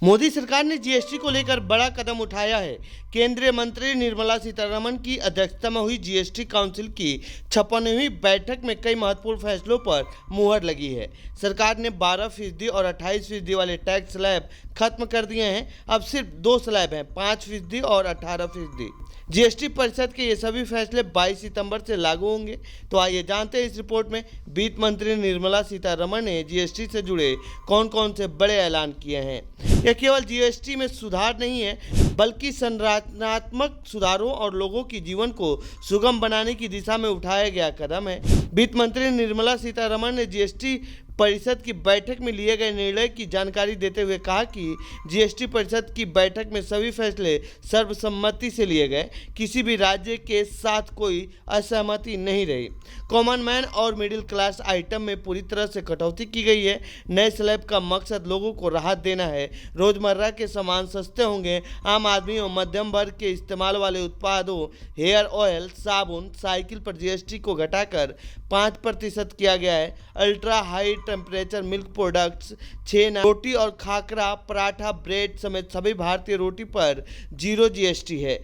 मोदी सरकार ने जीएसटी को लेकर बड़ा कदम उठाया है। केंद्रीय मंत्री निर्मला सीतारमण की अध्यक्षता में हुई जीएसटी काउंसिल की 56वीं बैठक में कई महत्वपूर्ण फैसलों पर मुहर लगी है। सरकार ने 12% और 28% वाले टैक्स स्लैब खत्म कर दिए हैं। अब सिर्फ 2 स्लैब हैं, 5% और 18%। जीएसटी परिषद के ये सभी फैसले 22 सितंबर से लागू होंगे। तो आइए जानते हैं इस रिपोर्ट में वित्त मंत्री निर्मला सीतारमण ने जीएसटी से जुड़े कौन कौन से बड़े ऐलान किए हैं। यह केवल जीएसटी में सुधार नहीं है, बल्कि संरचनात्मक सुधारों और लोगों की जीवन को सुगम बनाने की दिशा में उठाया गया कदम है। वित्त मंत्री निर्मला सीतारमण ने जीएसटी परिषद की बैठक में लिए गए निर्णय की जानकारी देते हुए कहा कि जीएसटी परिषद की बैठक में सभी फैसले सर्वसम्मति से लिए गए। किसी भी राज्य के साथ कोई असहमति नहीं रही। कॉमन मैन और मिडिल क्लास आइटम में पूरी तरह से कटौती की गई है। नए स्लैब का मकसद लोगों को राहत देना है। रोजमर्रा के सामान सस्ते होंगे। आम आदमी और मध्यम वर्ग के इस्तेमाल वाले उत्पादों, हेयर ऑयल, साबुन, साइकिल पर जीएसटी को घटाकर 5% किया गया है। Ultra high temperature milk products, छेना, रोटी और खाकरा, पराठा, ब्रेड समेत सभी भारतीय रोटी पर 0 जीएसटी है।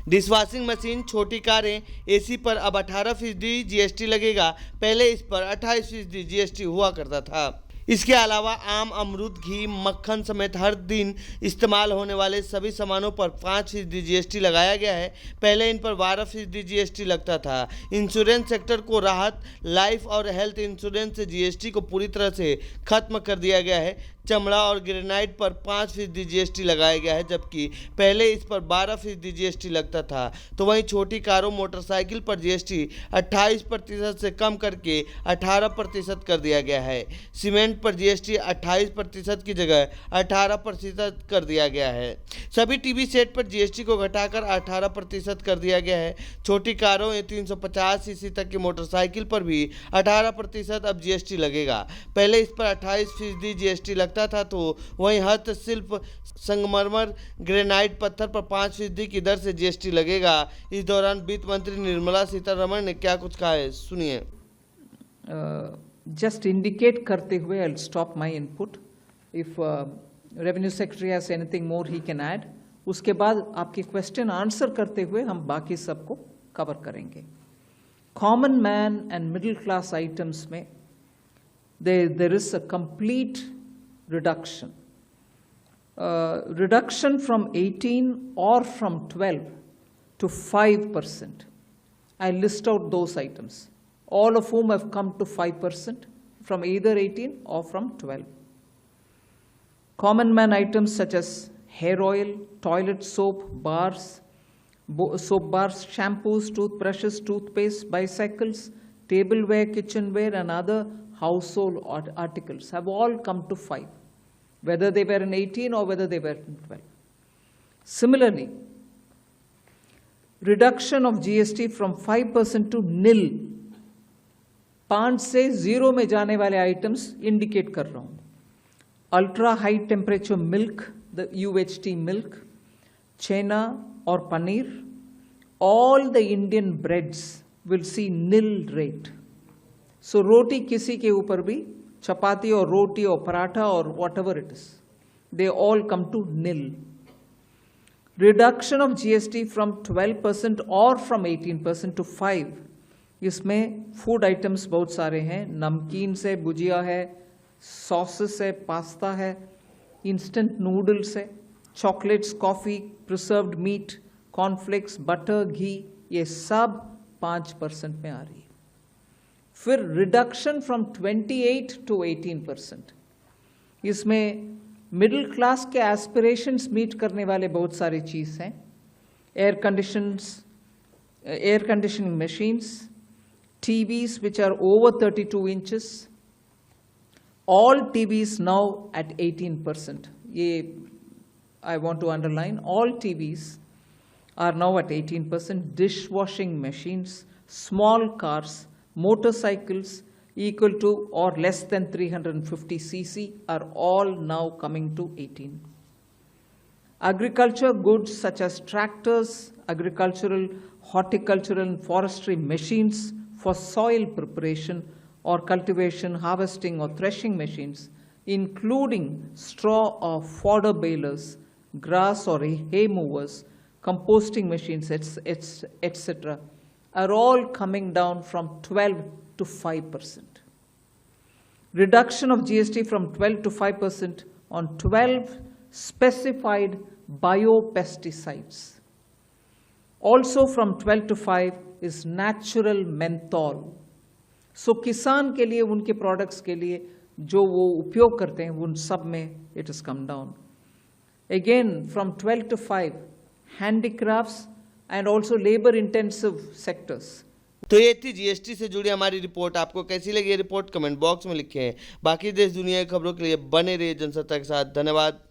डिशवॉशिंग मशीन, छोटी कारें, एसी पर अब 18% जीएसटी लगेगा। पहले इस पर 28% जीएसटी हुआ करता था। इसके अलावा आम, अमरूद, घी, मक्खन समेत हर दिन इस्तेमाल होने वाले सभी सामानों पर 5% जीएसटी लगाया गया है। पहले इन पर 12% जीएसटी लगता था। इंश्योरेंस सेक्टर को राहत, लाइफ और हेल्थ इंश्योरेंस से जीएसटी को पूरी तरह से खत्म कर दिया गया है। चमड़ा और ग्रेनाइट पर 5% जीएसटी लगाया गया है, जबकि पहले इस पर 12% जीएसटी लगता था। तो वहीं छोटी कारों, मोटरसाइकिल पर जीएसटी 28% से कम करके 18% कर दिया गया है। सीमेंट पर जीएसटी 28% की जगह 18% कर दिया गया है। सभी टीवी सेट पर जीएसटी को घटाकर 18% कर दिया गया है। छोटी कारों या 350 सीसी तक की मोटरसाइकिल पर भी 18% अब जीएसटी लगेगा। पहले इस पर 28% जीएसटी लगता था। तो वहीं हस्तशिल्प, संगमरमर, ग्रेनाइट पत्थर पर 5% की दर से जीएसटी लगेगा। इस दौरान वित्त मंत्री निर्मला सीतारमण ने क्या कुछ कहा है, सुनिए। जस्ट इंडिकेट करते हुए I will stop my input. If revenue secretary has anything more he can add. उसके बाद आपके क्वेश्चन आंसर करते हुए हम बाकी सबको कवर करेंगे। Common man and middle class items में there is a complete reduction. Reduction from 18 or from 12 to 5%. I list out those items, all of whom have come to 5% from either 18 or from 12. Common man items such as hair oil, toilet soap bars, shampoos, toothbrushes, toothpaste, bicycles, tableware, kitchenware and other household articles have all come to 5, whether they were in 18 or whether they were in 12. Similarly, reduction of GST from 5% to nil, 5 से 0 में जाने वाले items indicate कर रहा हूं। Ultra high temperature milk, the UHT milk, छेना और paneer, all the Indian breads will see nil rate. So रोटी किसी के ऊपर भी, चपाती और रोटी और पराठा और whatever it is, they all come to nil. Reduction of GST from 12% or from 18% to 5. इसमें फूड आइटम्स बहुत सारे हैं। नमकीन से भुजिया है, सॉसेस है, पास्ता है, इंस्टेंट नूडल्स है, chocolates, coffee, preserved meat, cornflakes, butter, ghee, ये सब 5% में आ रही है। फिर रिडक्शन फ्रॉम 28 टू 18%। इसमें मिडिल क्लास के एस्पिरेशंस मीट करने वाले बहुत सारी चीज़ हैं। Air conditioning machines, TVs which are over 32 inches, all TVs now at 18%. ये I want to underline, all TVs are now at 18%. Dishwashing machines, small cars, motorcycles equal to or less than 350 cc are all now coming to 18. Agriculture goods such as tractors, agricultural, horticultural and forestry machines for soil preparation or cultivation, harvesting or threshing machines including straw or fodder balers, grass or hay movers, composting machines, etc., are all coming down from 12 to 5%. Reduction of GST from 12 to 5% on 12 specified biopesticides. Also from 12 to 5 is natural menthol. So किसान के लिए उनके products के लिए जो वो उपयोग करते हैं उन सब में it has come down. Again from 12 to 5 handicrafts and also labor intensive sectors. तो ये थी जीएसटी से जुड़ी हमारी रिपोर्ट। आपको कैसी लगी ये रिपोर्ट कमेंट बॉक्स में लिखें। बाकी देश दुनिया की खबरों के लिए बने रहिए जनसत्ता के साथ। धन्यवाद।